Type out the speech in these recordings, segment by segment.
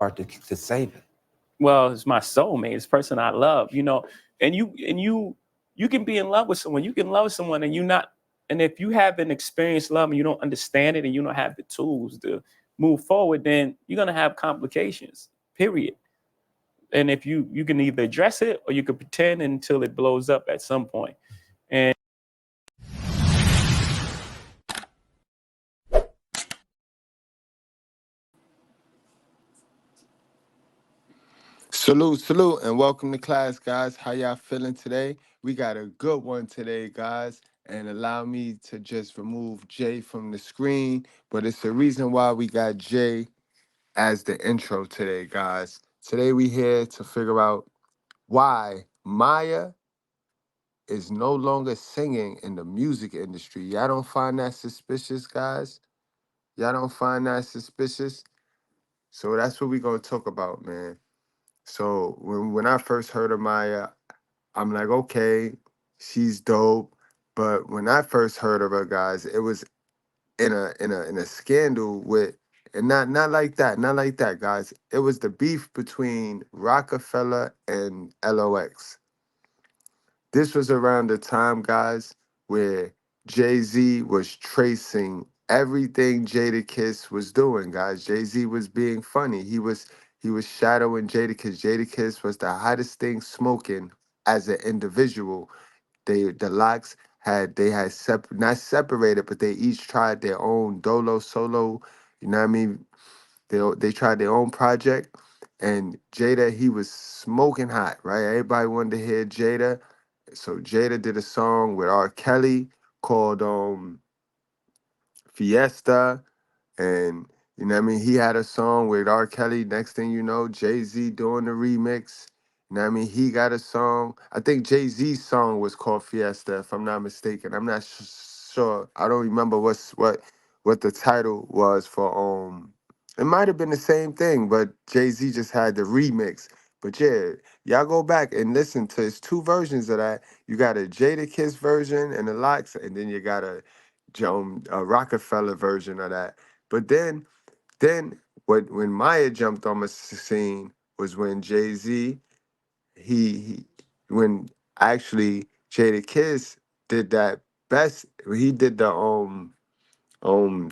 or to save it? Well, it's my soulmate. It's the person I love, and you can be in love with someone. You can love someone and you not, and if you haven't experienced love and you don't understand it and you don't have the tools to move forward, then you're gonna have complications. Period. And if you can either address it or you can pretend until it blows up at some point. And Salute, and welcome to class, guys. How y'all feeling today? We got a good one today, guys. And allow me to just remove Jay from the screen. But it's the reason why we got Jay as the intro today, guys. Today we here to figure out why Maya is no longer singing in the music industry. Y'all don't find that suspicious, guys? Y'all don't find that suspicious? So that's what we gonna talk about, man. So when I first heard of Maya, I'm like, okay, she's dope. But when I first heard of her, guys, it was in a scandal with, and not like that, not like that, guys. It was the beef between Rockefeller and LOX. This was around the time, guys, where Jay-Z was tracing everything Jadakiss was doing, guys. Jay-Z was being funny. He was shadowing Jadakiss. Jadakiss was the hottest thing smoking as an individual. The locks had not separated, but they each tried their own dolo solo. You know what I mean? They tried their own project, and Jada, he was smoking hot, right? Everybody wanted to hear Jada, so Jada did a song with R. Kelly called Fiesta, and you know what I mean, he had a song with R. Kelly. Next thing you know, Jay-Z doing the remix. You know what I mean? He got a song. I think Jay-Z's song was called Fiesta, if I'm not mistaken. I'm not sure. I don't remember what the title was for it might have been the same thing, but Jay-Z just had the remix. But yeah, y'all go back and listen to his two versions of that. You got a Jada Kiss version and a Lox, and then you got a Rockefeller version of that. But then when Maya jumped on the scene was when Jay-Z, he when actually Jada Kiss did that best. He did the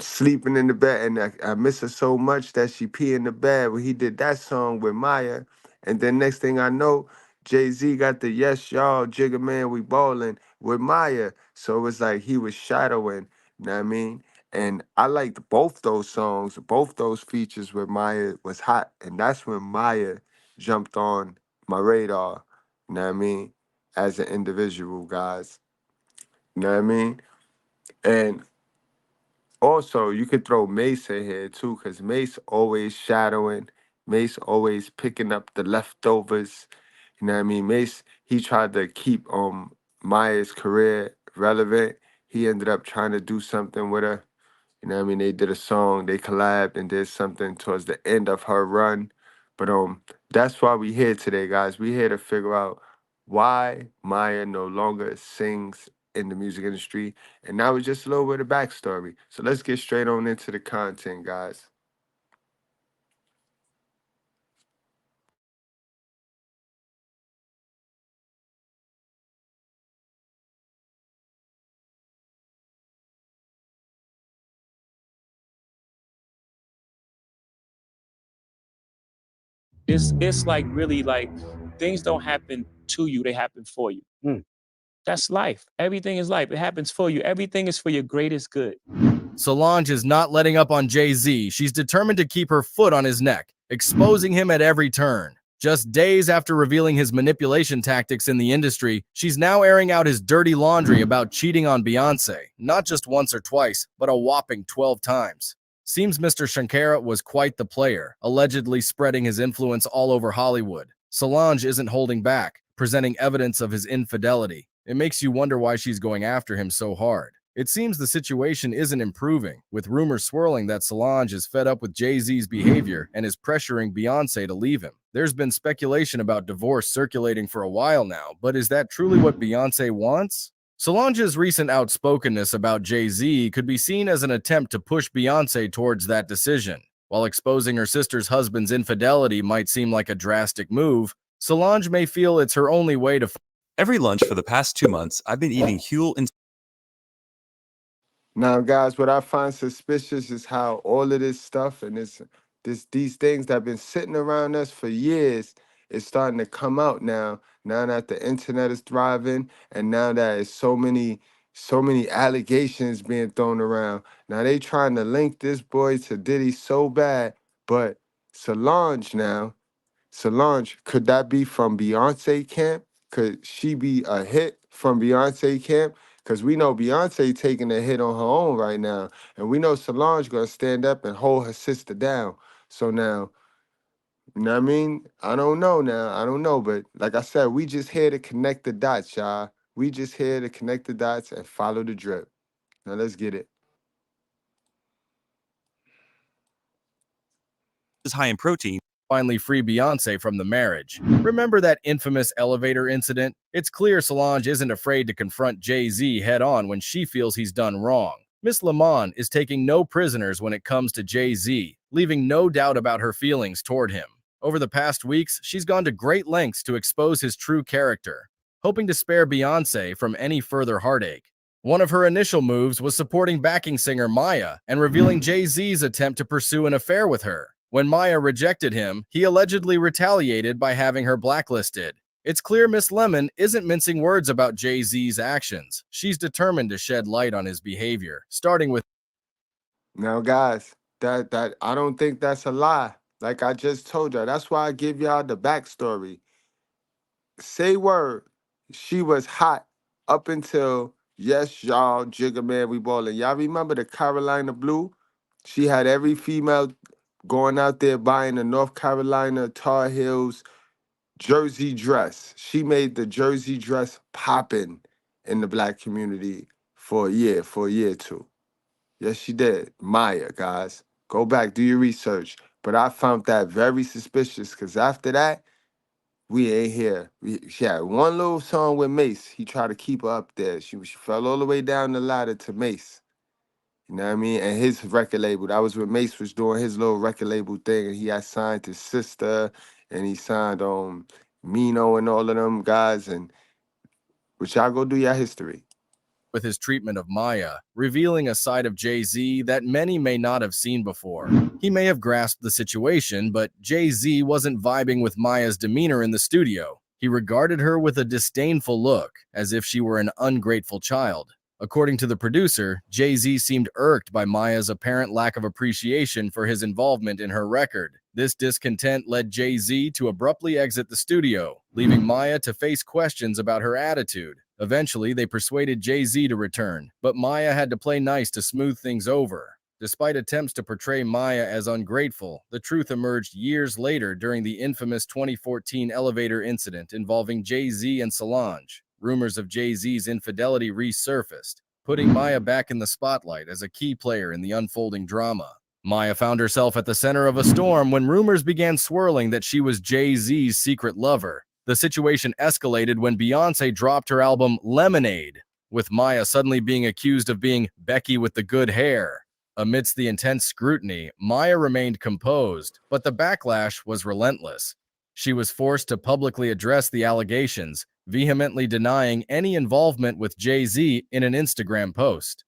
sleeping in the bed, and I miss her so much that she pee in the bed. When he did that song with Maya, and then next thing I know, Jay-Z got the Yes Y'all Jigga Man We Ballin' with Maya. So it was like he was shadowing, you know what I mean? And I liked both those songs, both those features with Maya was hot. And that's when Maya jumped on my radar, you know what I mean? As an individual, guys. You know what I mean? And also, you could throw Mace in here too, because Mace always shadowing. Mace always picking up the leftovers. You know what I mean? Mace, he tried to keep Maya's career relevant. He ended up trying to do something with her. You know what I mean? They did a song, they collabed and did something towards the end of her run. But that's why we here today, guys. We here to figure out why Maya no longer sings in the music industry. And that was just a little bit of backstory. So let's get straight on into the content, guys. it's like really like things don't happen to you, they happen for you. That's life. Everything is life. It happens for you. Everything is for your greatest good. Solange is not letting up on Jay-Z. She's determined to keep her foot on his neck, exposing him at every turn. Just days after revealing his manipulation tactics in the industry, she's now airing out his dirty laundry about cheating on Beyonce, not just once or twice, but a whopping 12 times. Seems Mr. Shankara was quite the player, allegedly spreading his influence all over Hollywood. Solange isn't holding back, presenting evidence of his infidelity. It makes you wonder why she's going after him so hard. It seems the situation isn't improving, with rumors swirling that Solange is fed up with Jay-Z's behavior and is pressuring Beyonce to leave him. There's been speculation about divorce circulating for a while now, but is that truly what Beyonce wants? Solange's recent outspokenness about Jay-Z could be seen as an attempt to push Beyonce towards that decision. While exposing her sister's husband's infidelity might seem like a drastic move, Solange may feel it's her only way to. Every lunch for the past 2 months, I've been eating Huel and Now, guys, what I find suspicious is how all of this stuff and these things that have been sitting around us for years is starting to come out now. Now that the internet is thriving, and now that it's so many allegations being thrown around. Now they trying to link this boy to Diddy so bad, but Solange now. Solange, could that be from Beyonce camp? Could she be a hit from Beyonce camp? Because we know Beyonce taking a hit on her own right now. And we know Solange gonna stand up and hold her sister down. So now, you know what I mean? I don't know now. I don't know. But like I said, we just here to connect the dots, y'all. We just here to connect the dots and follow the drip. Now let's get it. is high in protein. Finally free Beyonce from the marriage. Remember that infamous elevator incident? It's clear Solange isn't afraid to confront Jay-Z head-on when she feels he's done wrong. Miss Lamont is taking no prisoners when it comes to Jay-Z, leaving no doubt about her feelings toward him. Over the past weeks, she's gone to great lengths to expose his true character, hoping to spare Beyonce from any further heartache. One of her initial moves was supporting backing singer Maya and revealing Jay-Z's attempt to pursue an affair with her. When Maya rejected him, he allegedly retaliated by having her blacklisted. It's clear Miss Lemon isn't mincing words about Jay-Z's actions. She's determined to shed light on his behavior, starting with. Now, guys, that I don't think that's a lie. Like I just told y'all, that's why I give y'all the backstory. Say word, she was hot up until yes, y'all, Jigga Man, we ballin'. Y'all remember the Carolina Blue? She had every female going out there buying a North Carolina Tar Heels jersey dress. She made the jersey dress poppin' in the black community for a year or two. Yes, she did. Maya, guys. Go back, do your research. But I found that very suspicious because after that, we ain't here. She had one little song with Mace. He tried to keep her up there. She fell all the way down the ladder to Mace. You know what I mean? And his record label. That was when Mace was doing his little record label thing. And he had signed his sister and he signed Mino and all of them guys. And but y'all go do your history. With his treatment of Maya, revealing a side of Jay-Z that many may not have seen before. He may have grasped the situation, but Jay-Z wasn't vibing with Maya's demeanor in the studio. He regarded her with a disdainful look, as if she were an ungrateful child. According to the producer, Jay-Z seemed irked by Maya's apparent lack of appreciation for his involvement in her record. This discontent led Jay-Z to abruptly exit the studio, leaving Maya to face questions about her attitude. Eventually, they persuaded Jay-Z to return, but Maya had to play nice to smooth things over. Despite attempts to portray Maya as ungrateful, the truth emerged years later during the infamous 2014 elevator incident involving Jay-Z and Solange. Rumors of Jay-Z's infidelity resurfaced, putting Maya back in the spotlight as a key player in the unfolding drama. Maya found herself at the center of a storm when rumors began swirling that she was Jay-Z's secret lover. The situation escalated when Beyonce dropped her album Lemonade, with Maya suddenly being accused of being Becky with the good hair. Amidst the intense scrutiny, Maya remained composed, but the backlash was relentless. She was forced to publicly address the allegations, vehemently denying any involvement with Jay-Z in an Instagram post.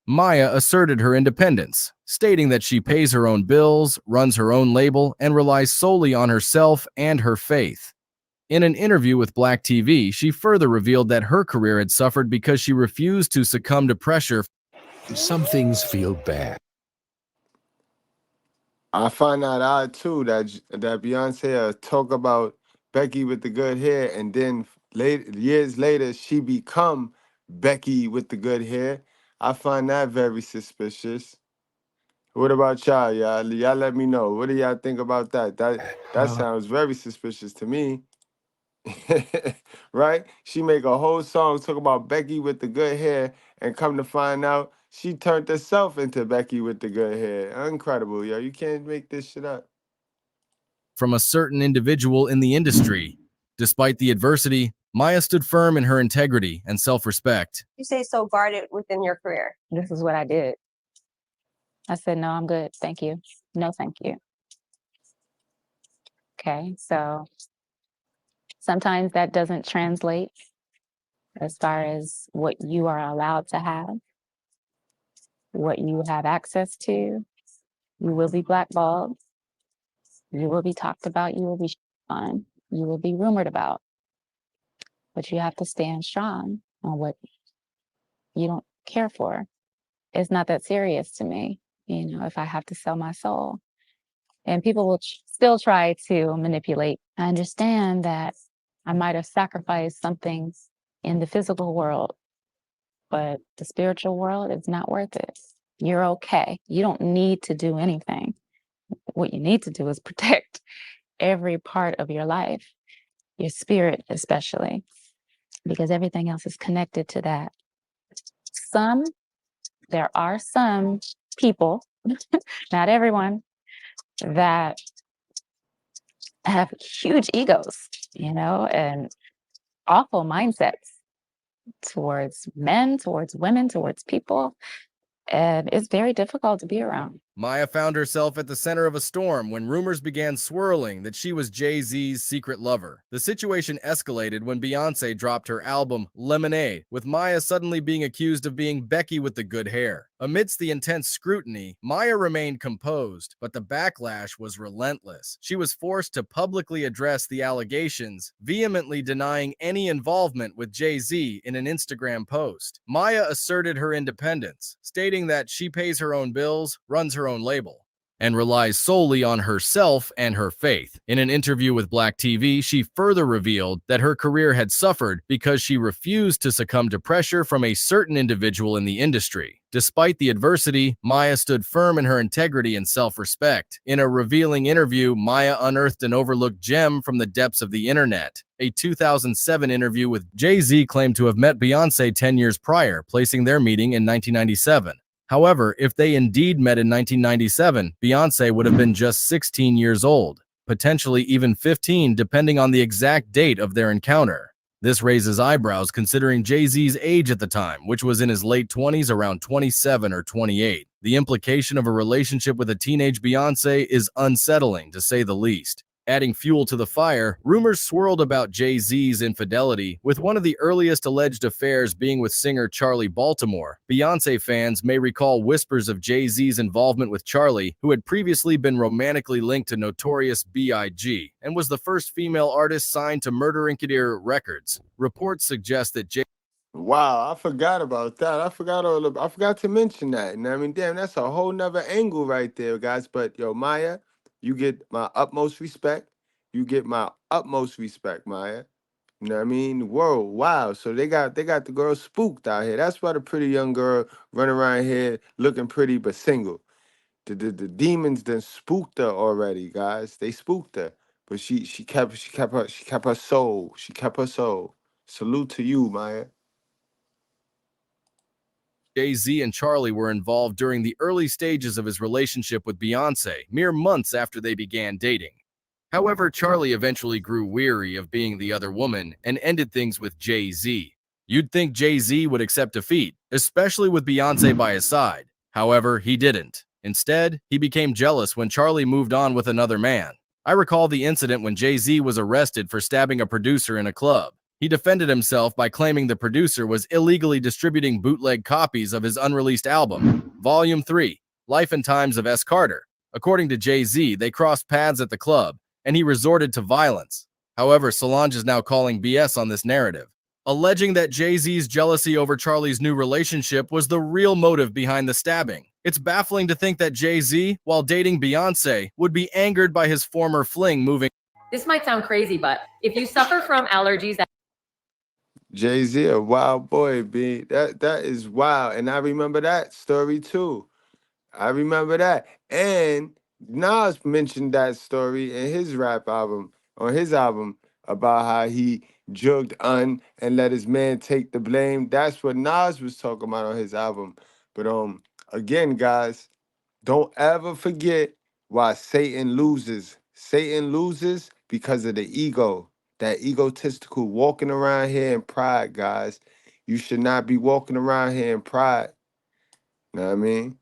Maya asserted her independence, stating that she pays her own bills, runs her own label, and relies solely on herself and her faith. In an interview with Black TV, she further revealed that her career had suffered because she refused to succumb to pressure. Some things feel bad. I find that odd too that Beyonce talk about Becky with the good hair, and then years later she become Becky with the good hair. I find that very suspicious. What about y'all? Y'all let me know. What do y'all think about that? That sounds very suspicious to me. Right? She make a whole song talk about Becky with the good hair, and come to find out she turned herself into Becky with the good hair. Incredible, yo. You can't make this shit up. From a certain individual in the industry. Despite the adversity, Maya stood firm in her integrity and self-respect. You say so guarded within your career. This is what I did. I said, no, I'm good. Thank you. No, thank you. Okay, so sometimes that doesn't translate as far as what you are allowed to have, what you have access to. You will be blackballed. You will be talked about. You will be on. You will be rumored about. But you have to stand strong on what you don't care for. It's not that serious to me, if I have to sell my soul. And people will still try to manipulate. I understand that I might have sacrificed something in the physical world, but the spiritual world is not worth it. You're okay. You don't need to do anything. What you need to do is protect every part of your life, your spirit especially, because everything else is connected to that. There are some people, not everyone, that have huge egos, and awful mindsets towards men, towards women, towards people. And it's very difficult to be around. Maya found herself at the center of a storm when rumors began swirling that she was Jay-Z's secret lover. The situation escalated when Beyoncé dropped her album Lemonade, with Maya suddenly being accused of being Becky with the good hair. Amidst the intense scrutiny, Maya remained composed, but the backlash was relentless. She was forced to publicly address the allegations, vehemently denying any involvement with Jay-Z in an Instagram post. Maya asserted her independence, stating that she pays her own bills, runs her own label, and relies solely on herself and her faith. In an interview with Black TV, she further revealed that her career had suffered because she refused to succumb to pressure from a certain individual in the industry. Despite the adversity, Maya stood firm in her integrity and self-respect. In a revealing interview, Maya unearthed an overlooked gem from the depths of the internet. A 2007 interview with Jay-Z claimed to have met Beyoncé 10 years prior, placing their meeting in 1997. However, if they indeed met in 1997, Beyoncé would have been just 16 years old, potentially even 15 depending on the exact date of their encounter. This raises eyebrows considering Jay-Z's age at the time, which was in his late 20s, around 27 or 28. The implication of a relationship with a teenage Beyoncé is unsettling, to say the least. Adding fuel to the fire, rumors swirled about Jay-Z's infidelity, with one of the earliest alleged affairs being with singer Charlie Baltimore. Beyoncé fans may recall whispers of Jay-Z's involvement with Charlie, who had previously been romantically linked to Notorious B.I.G. and was the first female artist signed to Murder Inc. Records. Reports suggest that Wow, I forgot about that. I forgot to mention that. And I mean, damn, that's a whole nother angle right there, guys. But yo, Maya, you get my utmost respect. You get my utmost respect, Maya. You know what I mean? Whoa, wow. So they got the girl spooked out here. That's why the pretty young girl running around here looking pretty but single. The demons done spooked her already, guys. They spooked her. But she kept her soul. She kept her soul. Salute to you, Maya. Jay-Z and Charlie were involved during the early stages of his relationship with Beyoncé, mere months after they began dating. However, Charlie eventually grew weary of being the other woman and ended things with Jay-Z. You'd think Jay-Z would accept defeat, especially with Beyoncé by his side. However, he didn't. Instead, he became jealous when Charlie moved on with another man. I recall the incident when Jay-Z was arrested for stabbing a producer in a club. He defended himself by claiming the producer was illegally distributing bootleg copies of his unreleased album, Volume 3, Life and Times of S. Carter. According to Jay-Z, they crossed paths at the club, and he resorted to violence. However, Solange is now calling BS on this narrative, alleging that Jay-Z's jealousy over Charlie's new relationship was the real motive behind the stabbing. It's baffling to think that Jay-Z, while dating Beyoncé, would be angered by his former fling moving. This might sound crazy, but if you suffer from allergies, Jay-Z, a wild boy, B. That is wild. And I remember that story too. I remember that. And Nas mentioned that story in his rap album, on his album, about how he drugged and let his man take the blame. That's what Nas was talking about on his album. But again, guys, don't ever forget why Satan loses. Satan loses because of the ego. That egotistical walking around here in pride, guys. You should not be walking around here in pride. Know what I mean?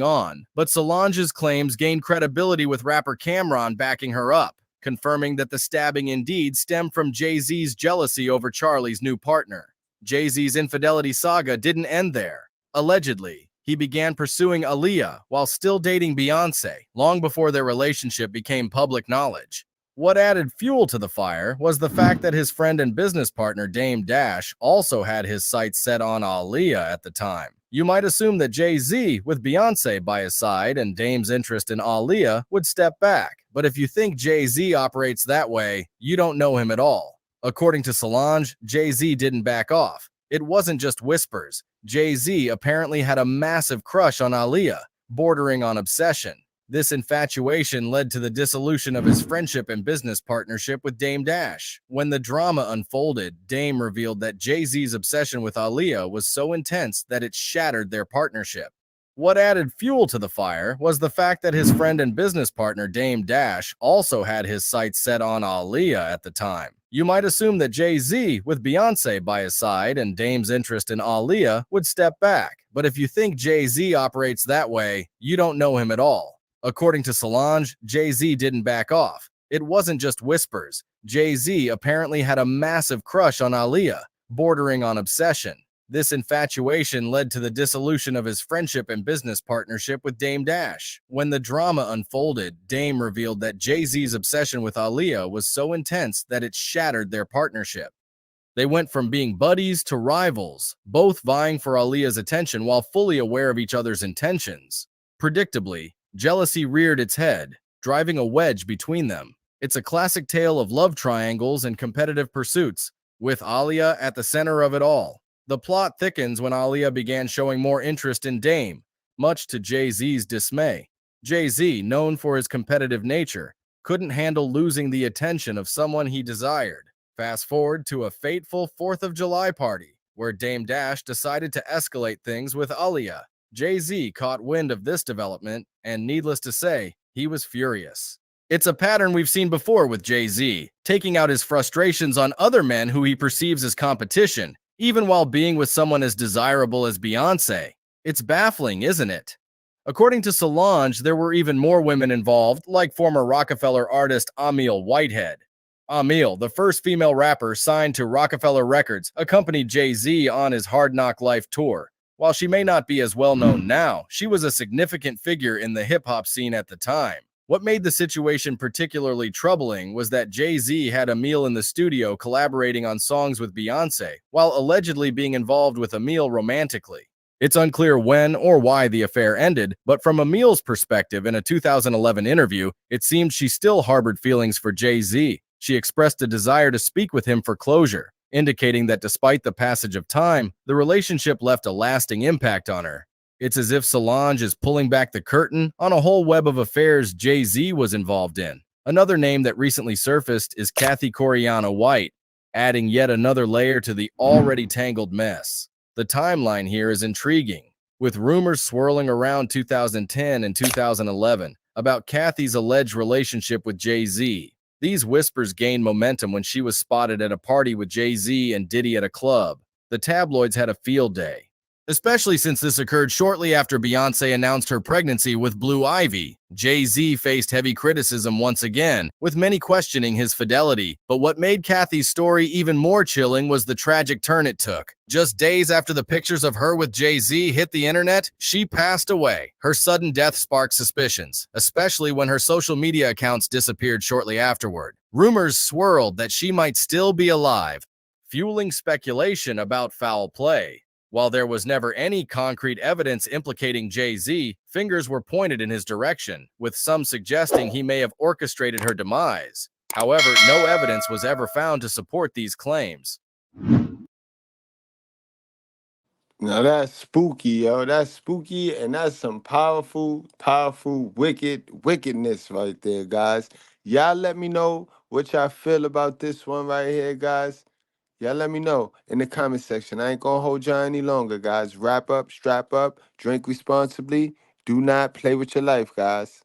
on, but Solange's claims gained credibility with rapper Cameron backing her up, confirming that the stabbing indeed stemmed from Jay-Z's jealousy over Charlie's new partner. Jay-Z's infidelity saga didn't end there. Allegedly, he began pursuing Aaliyah while still dating Beyonce, long before their relationship became public knowledge. What added fuel to the fire was the fact that his friend and business partner Dame Dash also had his sights set on Aaliyah at the time. You might assume that Jay-Z, with Beyonce by his side and Dame's interest in Aaliyah, would step back. But if you think Jay-Z operates that way, you don't know him at all. According to Solange, Jay-Z didn't back off. It wasn't just whispers. Jay-Z apparently had a massive crush on Aaliyah, bordering on obsession. This infatuation led to the dissolution of his friendship and business partnership with Dame Dash. When the drama unfolded, Dame revealed that Jay-Z's obsession with Aaliyah was so intense that it shattered their partnership. What added fuel to the fire was the fact that his friend and business partner Dame Dash also had his sights set on Aaliyah at the time. You might assume that Jay-Z, with Beyonce by his side and Dame's interest in Aaliyah, would step back. But if you think Jay-Z operates that way, you don't know him at all. According to Solange, Jay-Z didn't back off. It wasn't just whispers. Jay-Z apparently had a massive crush on Aaliyah, bordering on obsession. This infatuation led to the dissolution of his friendship and business partnership with Dame Dash. When the drama unfolded, Dame revealed that Jay-Z's obsession with Aaliyah was so intense that it shattered their partnership. They went from being buddies to rivals, both vying for Aaliyah's attention while fully aware of each other's intentions. Predictably, jealousy reared its head, driving a wedge between them. It's a classic tale of love triangles and competitive pursuits, with Aaliyah at the center of it all. The plot thickens when Aaliyah began showing more interest in Dame, much to Jay-Z's dismay. Jay-Z, known for his competitive nature, couldn't handle losing the attention of someone he desired. Fast forward to a fateful 4th of July party, where Dame Dash decided to escalate things with Aaliyah. Jay-Z caught wind of this development, and needless to say, he was furious. It's a pattern we've seen before with Jay-Z, taking out his frustrations on other men who he perceives as competition, even while being with someone as desirable as Beyonce. It's baffling, isn't it? According to Solange, there were even more women involved, like former Rockefeller artist Amil Whitehead. Amil, the first female rapper signed to Rockefeller Records, accompanied Jay-Z on his Hard Knock Life tour. While she may not be as well known now, she was a significant figure in the hip-hop scene at the time. What made the situation particularly troubling was that Jay-Z had Amil in the studio collaborating on songs with Beyonce, while allegedly being involved with Amil romantically. It's unclear when or why the affair ended, but from Amil's perspective in a 2011 interview, it seemed she still harbored feelings for Jay-Z. She expressed a desire to speak with him for closure, indicating that despite the passage of time, the relationship left a lasting impact on her. It's as if Solange is pulling back the curtain on a whole web of affairs Jay-Z was involved in. Another name that recently surfaced is Kathy Coriana White, adding yet another layer to the already tangled mess. The timeline here is intriguing, with rumors swirling around 2010 and 2011 about Kathy's alleged relationship with Jay-Z. These whispers gained momentum when she was spotted at a party with Jay-Z and Diddy at a club. The tabloids had a field day, especially since this occurred shortly after Beyonce announced her pregnancy with Blue Ivy. Jay-Z faced heavy criticism once again, with many questioning his fidelity. But what made Kathy's story even more chilling was the tragic turn it took. Just days after the pictures of her with Jay-Z hit the internet, she passed away. Her sudden death sparked suspicions, especially when her social media accounts disappeared shortly afterward. Rumors swirled that she might still be alive, fueling speculation about foul play. While there was never any concrete evidence implicating Jay-Z, fingers were pointed in his direction, with some suggesting he may have orchestrated her demise. However, no evidence was ever found to support these claims. Now that's spooky, yo. That's spooky, and that's some powerful, wickedness right there, guys. Y'all let me know what y'all feel about this one right here, guys. Y'all let me know in the comment section. I ain't gonna hold y'all any longer, guys. Wrap up, strap up, drink responsibly. Do not play with your life, guys.